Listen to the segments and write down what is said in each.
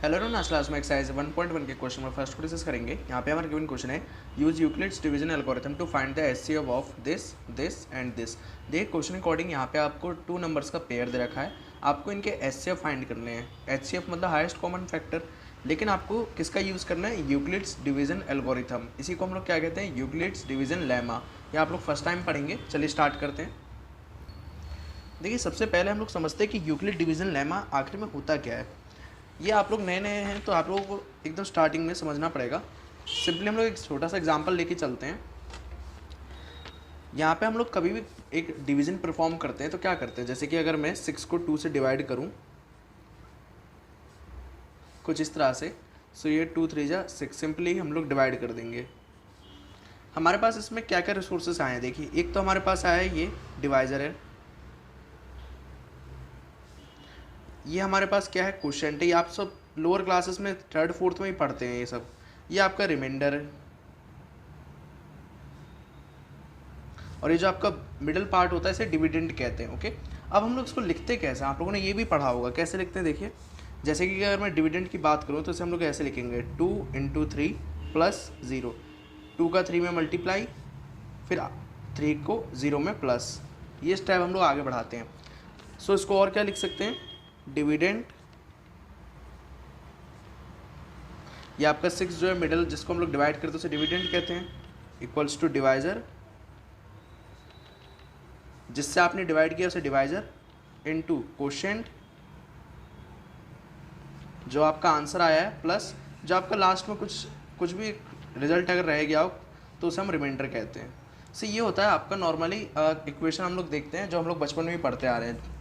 Hello ना, आज class में एक्सरसाइज 1.1 के क्वेश्चन में फर्स्ट को डिस्कस करेंगे। यहाँ पे हमारा गिवन क्वेश्चन है, use Euclid's division algorithm to find the HCF of this this and this. देखिए क्वेश्चन अकॉर्डिंग यहाँ पे आपको 2 नंबर्स का पेयर दे रखा है, आपको इनके एचसीएफ फाइंड करने हैं। एचसीएफ मतलब हाईएस्ट कॉमन फैक्टर, लेकिन आपको किसका यूज़ करना है, यूक्लिड्स डिवीजन एल्गोरिथम। इसी को हम लोग क्या कहते हैं, यूक्लिड्स डिवीजन लेमा। ये आप लोग फर्स्ट टाइम पढ़ेंगे। चलिए स्टार्ट करते हैं। देखिए सबसे पहले हम लोग समझते हैं कि यूक्लिड डिवीजन लेमा आखिर में होता क्या है। ये आप लोग नए नए हैं तो आप लोगों को एकदम स्टार्टिंग में समझना पड़ेगा। सिंपली हम लोग एक छोटा सा एग्जांपल लेके चलते हैं। यहाँ पे हम लोग कभी भी एक डिवीज़न परफॉर्म करते हैं तो क्या करते हैं, जैसे कि अगर मैं 6 को 2 से डिवाइड करूँ कुछ इस तरह से, सो ये 2 3 जा 6, सिंपली हम लोग डिवाइड कर देंगे। हमारे पास इसमें क्या क्या रिसोर्सेस आए हैं देखिए। एक तो हमारे पास आया है ये डिवाइज़र है, ये हमारे पास क्या है, क्वोशिएंट है। ये आप सब लोअर क्लासेस में 3rd 4th में ही पढ़ते हैं ये सब। ये आपका रिमाइंडर है, और ये जो आपका मिडिल पार्ट होता है इसे डिविडेंड कहते हैं। ओके, अब हम लोग इसको लिखते कैसे, आप लोगों ने ये भी पढ़ा होगा कैसे लिखते हैं। देखिए जैसे कि अगर मैं डिविडेंड की बात करूँ तो इसे हम लोग ऐसे लिखेंगे 2 × 3 + 0। 2 का 3 में मल्टीप्लाई, फिर 3 को 0 में प्लस। ये स्टेप हम लोग आगे बढ़ाते हैं। सो इसको और क्या लिख सकते हैं, डिविडेंड। ये आपका 6 जो है मिडल, जिसको हम लोग डिवाइड करते हैं उसे डिविडेंड कहते हैं, इक्वल्स टू डिवाइज़र, जिससे आपने डिवाइड किया उसे डिवाइज़र, इनटू क्वोशिएंट जो आपका आंसर आया है, प्लस जो आपका लास्ट में कुछ भी रिजल्ट अगर रह गया हो तो उसे हम रिमाइंडर कहते हैं। सो ये होता है आपका नॉर्मली इक्वेशन हम लोग देखते हैं जो हम लोग बचपन में भी पढ़ते आ रहे हैं।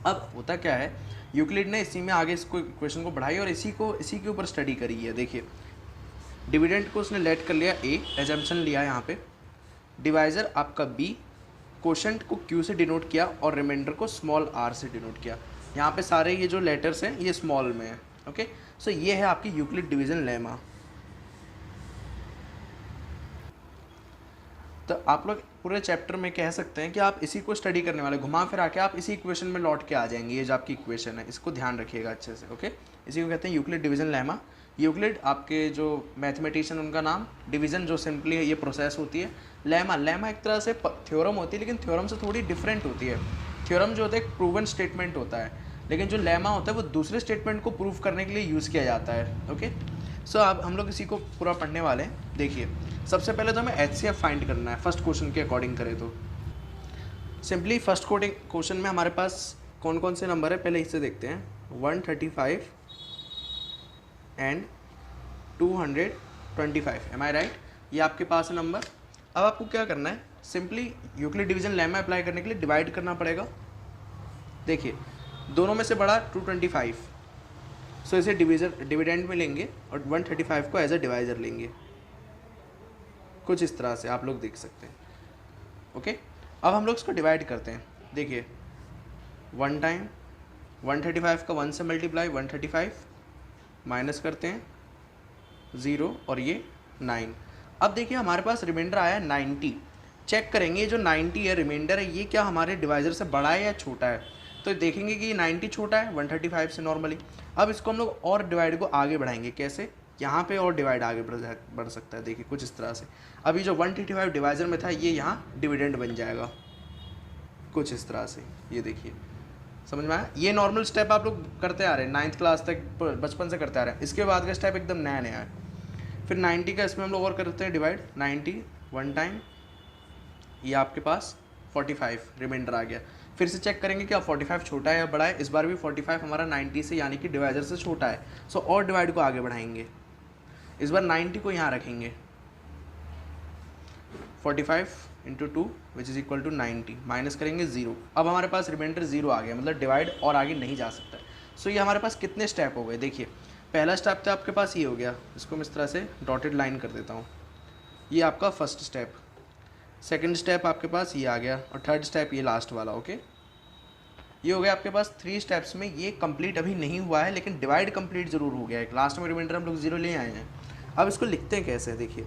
अब होता क्या है, यूक्लिड ने इसी में आगे इसको इक्वेशन को बढ़ाई और इसी के ऊपर स्टडी करी है। देखिए डिविडेंड को उसने लेट कर लिया ए, एजम्पशन लिया यहाँ पे, डिवाइज़र आपका बी, क्वोशिएंट को क्यू से डिनोट किया और रिमाइंडर को स्मॉल आर से डिनोट किया। यहाँ पे सारे ये जो लेटर्स हैं ये स्मॉल में है। ओके, सो ये है आपकी यूक्लिड डिवीजन लेमा। तो आप लोग पूरे चैप्टर में कह सकते हैं कि आप इसी को स्टडी करने वाले, घुमा फिरा के आप इसी इक्वेशन में लौट के आ जाएंगे। ये जो आपकी इक्वेशन है इसको ध्यान रखिएगा अच्छे से। ओके, इसी को कहते हैं यूक्लिड डिवीजन लेमा। यूक्लिड आपके जो मैथमेटिशियन उनका नाम, डिवीज़न जो सिंपली ये प्रोसेस होती है, लेमा एक तरह से थ्योरम होती है, लेकिन थ्योरम से थोड़ी डिफरेंट होती है। थ्योरम जो होता है एक प्रूवन स्टेटमेंट होता है, लेकिन जो लेमा होता है वो दूसरे स्टेटमेंट को प्रूव करने के लिए यूज़ किया जाता है। ओके, सो अब हम लोग इसी को पूरा पढ़ने वाले हैं। देखिए सबसे पहले तो हमें एचसीएफ फाइंड करना है। फर्स्ट क्वेश्चन के अकॉर्डिंग करें तो सिंपली फर्स्ट क्वेश्चन में हमारे पास कौन कौन से नंबर है पहले इससे देखते हैं। 135 एंड 225, एम आई राइट, ये आपके पास है नंबर। अब आपको क्या करना है, simply Euclid division lemma apply करने के लिए डिवाइड करना पड़ेगा। देखिए दोनों में से बड़ा 225, सो इसे डिविडेंड में लेंगे और 135 को एज अ डिवाइज़र लेंगे। कुछ इस तरह से आप लोग देख सकते हैं। ओके, अब हम लोग इसको डिवाइड करते हैं। देखिए 1 टाइम 135 का 1 से मल्टीप्लाई 135, माइनस करते हैं 0 और ये 9। अब देखिए हमारे पास रिमाइंडर आया 90। चेक करेंगे ये जो 90 है रिमाइंडर है, ये क्या हमारे डिवाइज़र से बड़ा है या छोटा है। तो देखेंगे कि 90 छोटा है 135 से नॉर्मली। अब इसको हम लोग और डिवाइड को आगे बढ़ाएंगे। कैसे, यहाँ पे और डिवाइड आगे बढ़ सकता है। देखिए कुछ इस तरह से, अभी जो 135 डिवाइज़र में था ये यहाँ डिविडेंड बन जाएगा कुछ इस तरह से। ये देखिए समझ में आया। ये नॉर्मल स्टेप आप लोग करते आ रहे हैं 9th क्लास तक, बचपन से करते आ रहे हैं। इसके बाद का स्टेप एकदम नया नया है। फिर 90 का इसमें हम लोग और करते हैं डिवाइड। 90 1 टाइम, ये आपके पास 45 रिमाइंडर आ गया। फिर से चेक करेंगे क्या 45 छोटा है या बड़ा है। इस बार भी 45 हमारा 90 से यानी कि डिवाइज़र से छोटा है, सो और डिवाइड को आगे बढ़ाएंगे। इस बार 90 को यहाँ रखेंगे, 45 × 2 which is equal to 90, minus करेंगे 0। अब हमारे पास रिमाइंडर 0 आ गया, मतलब डिवाइड और आगे नहीं जा सकता। सो ये हमारे पास कितने स्टेप हो गए। देखिए पहला स्टेप तो आपके पास ये हो गया, इसको मैं इस तरह से डॉटेड लाइन कर देता हूँ। ये आपका फर्स्ट स्टेप। सेकंड स्टेप आपके पास ये आ गया और थर्ड स्टेप ये लास्ट वाला। ओके, ये हो गया आपके पास 3 स्टेप्स में। ये कंप्लीट अभी नहीं हुआ है, लेकिन डिवाइड कंप्लीट ज़रूर हो गया है। लास्ट में रिमाइंडर हम लोग 0 ले आए हैं। अब इसको लिखते हैं कैसे, देखिए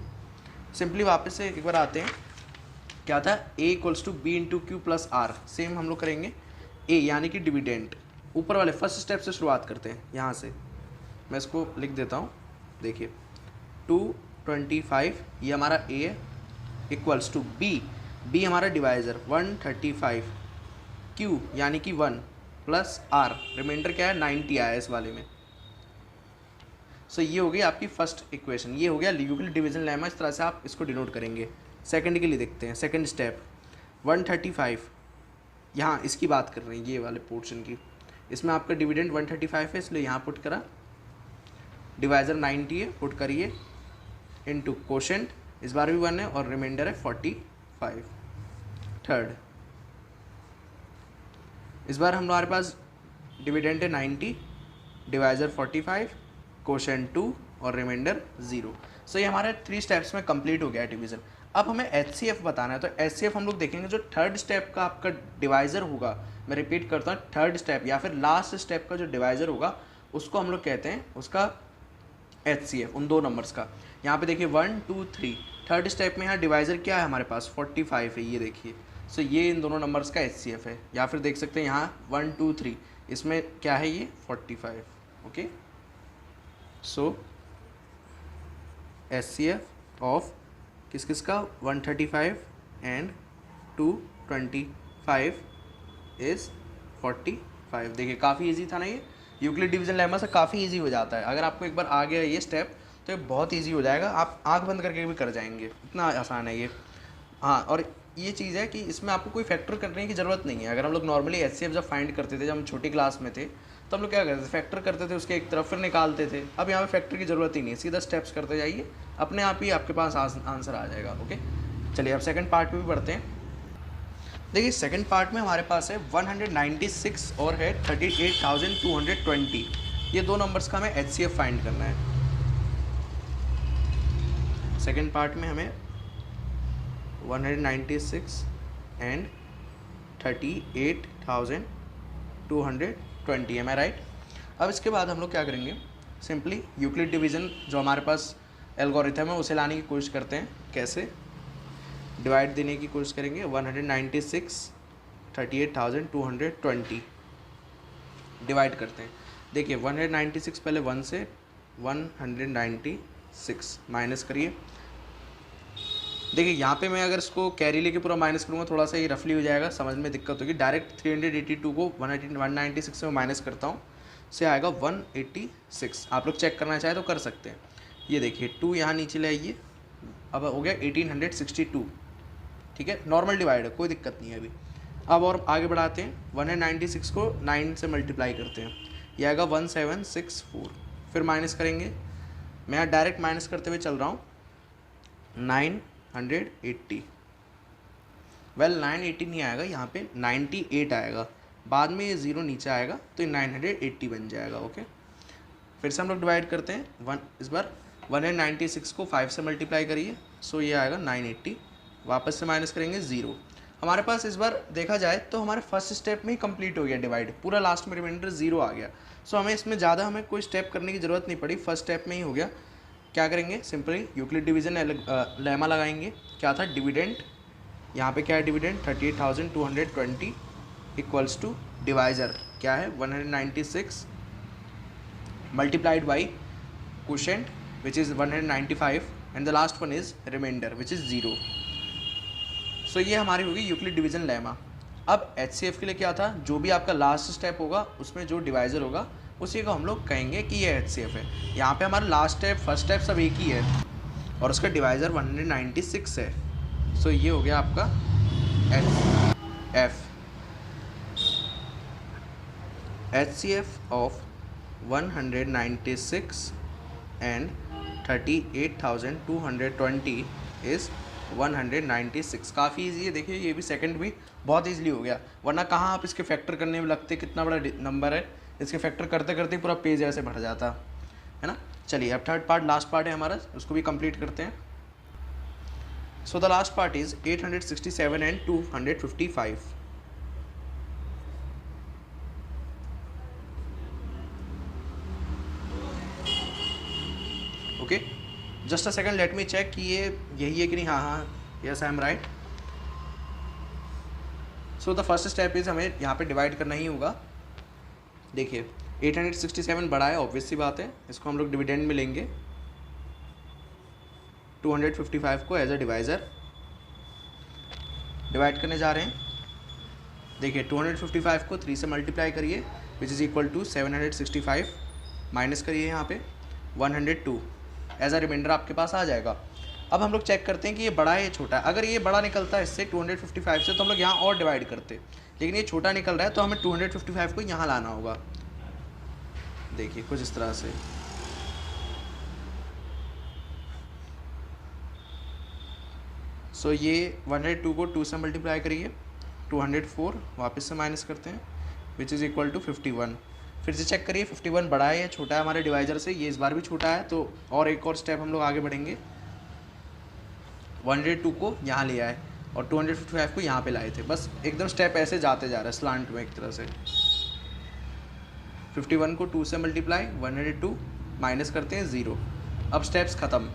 सिंपली वापस से एक बार आते हैं। क्या था, a = b × q + r। Same हम लोग करेंगे। a यानी कि डिविडेंड, ऊपर वाले फर्स्ट स्टेप से शुरुआत करते हैं यहाँ से। मैं इसको लिख देता हूँ। देखिए 225 ये हमारा ए है, इक्वल्स टू बी हमारा डिवाइज़र 135, क्यू यानी कि 1 प्लस आर, रिमाइंडर क्या है 90 आया इस वाले में। सो ये हो गई आपकी फर्स्ट इक्वेशन, ये हो गया यूक्लिड डिवीजन लेमा। इस तरह से आप इसको डिनोट करेंगे। सेकंड के लिए देखते हैं। सेकंड स्टेप 135, यहाँ इसकी बात कर रहे हैं, ये वाले पोर्शन की। इसमें आपका डिविडेंड 135 है, इसलिए यहाँ पुट करा, डिवाइज़र 90 है, पुट करिए, इनटू कोशेंट इस बार भी 1 है और रिमाइंडर है 45। थर्ड इस बार हमारे पास डिविडेंड है 90, डिवाइज़र 45, कोशेंट 2 और रिमाइंडर 0। सो ये हमारे 3 स्टेप्स में कंप्लीट हो गया है डिवीज़न। अब हमें HCF बताना है, तो HCF हम लोग देखेंगे जो थर्ड स्टेप का आपका डिवाइज़र होगा। मैं रिपीट करता हूँ, थर्ड स्टेप या फिर लास्ट स्टेप का जो डिवाइज़र होगा उसको हम लोग कहते हैं उसका HCF, उन 2 नंबर्स का। यहाँ पे देखिए 1 2 3, थर्ड स्टेप में यहाँ डिवाइज़र क्या है हमारे पास 45 है, ये देखिए। सो ये इन दोनों नंबर्स का HCF है। या फिर देख सकते हैं यहाँ 1 2 3, इसमें क्या है ये 45। ओके, सो HCF ऑफ किस किस का 135 एंड 225 इज़ 45। देखिए काफ़ी इजी था ना, ये यूक्लिड डिवीजन लेमा से काफ़ी इजी हो जाता है। अगर आपको एक बार आ गया ये स्टेप तो ये बहुत इजी हो जाएगा, आप आंख बंद करके भी कर जाएंगे, इतना आसान है ये। हाँ, और ये चीज़ है कि इसमें आपको कोई फैक्टर करने की ज़रूरत नहीं है। अगर हम लोग नॉर्मली HCF जब फाइंड करते थे, जब हम छोटी क्लास में थे, तो हम लोग क्या करते थे, फैक्टर करते थे उसके एक तरफ, फिर निकालते थे। अब यहाँ पे फैक्टर की ज़रूरत ही नहीं है, सीधा स्टेप्स करते जाइए, अपने आप ही आपके पास आंसर आ जाएगा। ओके, चलिए अब सेकंड पार्ट पे भी बढ़ते हैं। देखिए सेकंड पार्ट में हमारे पास है 196 और है 38,220। ये 2 नंबर्स का हमें HCF फाइंड करना है। सेकंड पार्ट में हमें 196 एंड 38,220, एम आई राइट। अब इसके बाद हम लोग क्या करेंगे, सिंपली यूक्लिड डिवीज़न जो हमारे पास एल्गोरिथम है उसे लाने की कोशिश करते हैं। कैसे डिवाइड देने की कोशिश करेंगे, 196 38,220 डिवाइड करते हैं। देखिए 196 पहले 1 से 196 माइनस करिए। देखिए यहाँ पे मैं अगर इसको कैरी लेके पूरा माइनस करूँगा थोड़ा सा ये रफली हो जाएगा, समझ में दिक्कत होगी। डायरेक्ट 382 को 196 में माइनस करता हूँ, से आएगा 186। आप लोग चेक करना चाहे तो कर सकते हैं। ये देखिए 2 यहाँ नीचे ले आइए, अब हो गया 1862। ठीक है, नॉर्मल डिवाइड है, कोई दिक्कत नहीं है अभी। अब और आगे बढ़ाते हैं, 196 को 9 से मल्टीप्लाई करते हैं, ये आएगा 1764। फिर माइनस करेंगे, मैं यहाँ डायरेक्ट माइनस करते हुए चल रहा हूँ, 980। वेल 980 नहीं आएगा, यहाँ पे 98 आएगा, बाद में ये 0 नीचे आएगा तो ये 980 बन जाएगा। ओके, फिर से हम लोग डिवाइड करते हैं, इस बार 196 को 5 से मल्टीप्लाई करिए, सो ये आएगा 980। वापस से माइनस करेंगे 0। हमारे पास इस बार देखा जाए तो हमारे फर्स्ट स्टेप में ही कंप्लीट हो गया डिवाइड, पूरा लास्ट में रिमाइंडर 0 आ गया। सो हमें इसमें ज़्यादा हमें कोई स्टेप करने की ज़रूरत नहीं पड़ी, फर्स्ट स्टेप में ही हो गया। क्या करेंगे, सिंपली यूक्लिड डिवीजन लेमा लगाएंगे। क्या था डिविडेंड, यहाँ पे क्या है डिविडेंड 38,220 इक्वल्स टू डिवाइज़र क्या है 196 multiplied by quotient which is 195 and the last one is remainder which is 0। सो ये हमारी होगी यूक्लिड डिवीजन लेमा। अब HCF के लिए क्या था, जो भी आपका लास्ट स्टेप होगा उसमें जो डिवाइज़र होगा उसी को हम लोग कहेंगे कि ये HCF है। यहाँ पे हमारा लास्ट स्टेप फर्स्ट स्टेप सब एक ही है और उसका डिवाइज़र 196 है। सो ये हो गया आपका HCF ऑफ 196 एंड 38,220 इज़ 196। काफ़ी ईजी है, देखिए ये भी सेकंड भी बहुत ईजिली हो गया, वरना कहाँ आप इसके फैक्टर करने में लगते, कितना बड़ा नंबर है, इसके फैक्टर करते करते पूरा पेज ऐसे भर जाता है ना। चलिए अब थर्ड पार्ट लास्ट पार्ट है हमारा, उसको भी कंप्लीट करते हैं। So the last part is 867 and 255। Okay, just a second, let me check कि ये यही है कि नहीं। हाँ, yes I am right. So the first step is हमें यहाँ पे डिवाइड करना ही होगा। देखिए 867 बड़ा है, ऑब्वियस सी बात है, इसको हम लोग डिविडेंड में लेंगे। 255 को एज अ डिवाइज़र डिवाइड करने जा रहे हैं। देखिए 255 को 3 से मल्टीप्लाई करिए which is equal to 765, minus करिए यहाँ पे 102, एज अ रिमाइंडर आपके पास आ जाएगा। अब हम लोग चेक करते हैं कि ये बड़ा है या छोटा है। अगर ये बड़ा निकलता है इससे 255 से तो हम लोग यहाँ और डिवाइड करते, लेकिन ये छोटा निकल रहा है तो हमें 255 को यहाँ लाना होगा। देखिए कुछ इस तरह से, सो ये 102 को 2 से मल्टीप्लाई करिए, 204 वापस से माइनस करते हैं विच इज़ इक्वल टू 51। फिर से चेक करिए 51 बड़ा है या छोटा है हमारे डिवाइजर से। ये इस बार भी छोटा है, तो और एक और स्टेप हम लोग आगे बढ़ेंगे। 102 को यहाँ ले आए और 255 को यहाँ पे लाए थे, बस एकदम स्टेप ऐसे जाते जा रहा है स्लांट में एक तरह से। 51 को 2 से मल्टीप्लाई, 102 माइनस करते हैं 0। अब स्टेप्स ख़त्म,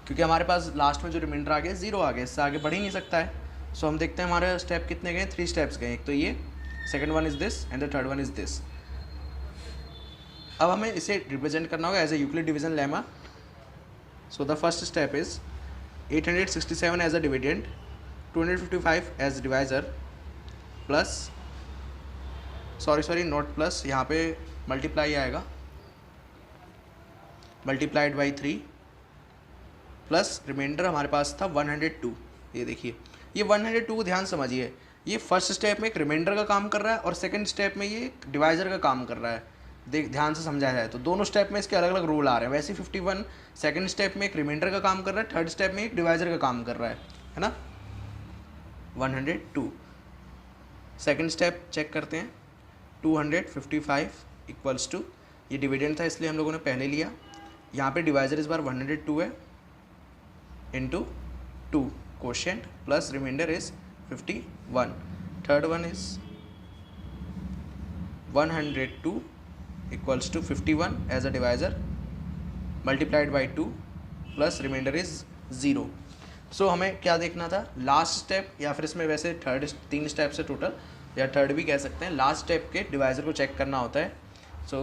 क्योंकि हमारे पास लास्ट में जो रिमाइंडर आ गया 0 आ गया, इससे आगे बढ़ ही नहीं सकता है। सो हम देखते हैं हमारे स्टेप कितने गए, 3 स्टेप्स गए। एक तो ये, second one is this and the third one is this. अब हमें इसे रिप्रेजेंट करना होगा as a Euclid division lemma. So the first step is 867 as a dividend, 255 as divisor, plus sorry not plus, यहाँ पे मल्टीप्लाई आएगा, multiplied by 3 plus remainder हमारे पास था 102। ये देखिए ये 102 को ध्यान समझिए, ये फर्स्ट स्टेप में एक रिमाइंडर का काम कर रहा है और सेकंड स्टेप में ये डिवाइज़र का काम कर रहा है। ध्यान से समझा जाए तो दोनों स्टेप में इसके अलग अलग रूल आ रहे हैं। वैसे 51 सेकंड स्टेप में एक रिमाइंडर का काम कर रहा है, थर्ड स्टेप में एक डिवाइज़र का काम कर रहा है ना। 102 सेकंड स्टेप चेक करते हैं, 255 इक्वल्स टू, ये डिविडेंड था इसलिए हम लोगों ने पहले लिया, यहाँ पे डिवाइज़र इस बार 102 है, into 2 quotient plus remainder is 51. Third one is 102 equals to 51 as a divisor multiplied by 2 plus remainder is 0. So हमें क्या देखना था, लास्ट स्टेप, या फिर इसमें वैसे थर्ड 3 स्टेप्स है टोटल, या थर्ड भी कह सकते हैं। लास्ट स्टेप के डिवाइज़र को चेक करना होता है। सो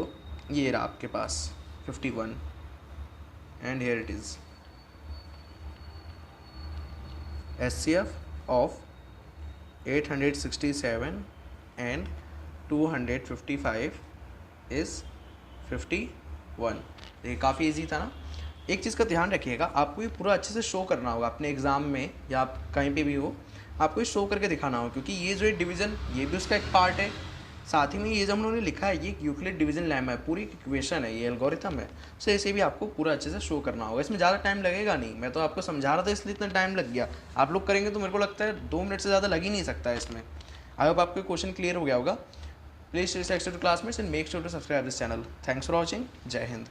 ये रहा आपके पास 51 and here it is SCF of 867 and 255 is 51। ये काफ़ी इजी था ना। एक चीज़ का ध्यान रखिएगा, आपको ये पूरा अच्छे से शो करना होगा अपने एग्ज़ाम में या आप कहीं पे भी हो, आपको ये शो करके दिखाना होगा, क्योंकि ये जो है डिवीज़न, ये भी उसका एक पार्ट है। साथ ही में ये जो हम लोगों ने लिखा है ये यूक्लिड डिवीजन लेमा है, पूरी इक्वेशन है, ये एल्गोरिथम है। सो इसे भी आपको पूरा अच्छे से शो करना होगा। इसमें ज़्यादा टाइम लगेगा नहीं, मैं तो आपको समझा रहा था इसलिए इतना टाइम लग गया। आप लोग करेंगे तो मेरे को लगता है 2 मिनट से ज़्यादा लग ही नहीं सकता है इसमें। आई होप आपको क्वेश्चन क्लियर हो गया होगा। प्लीज स्टे टू classmates and make sure to subscribe this channel. Thanks for watching. जय हिंद।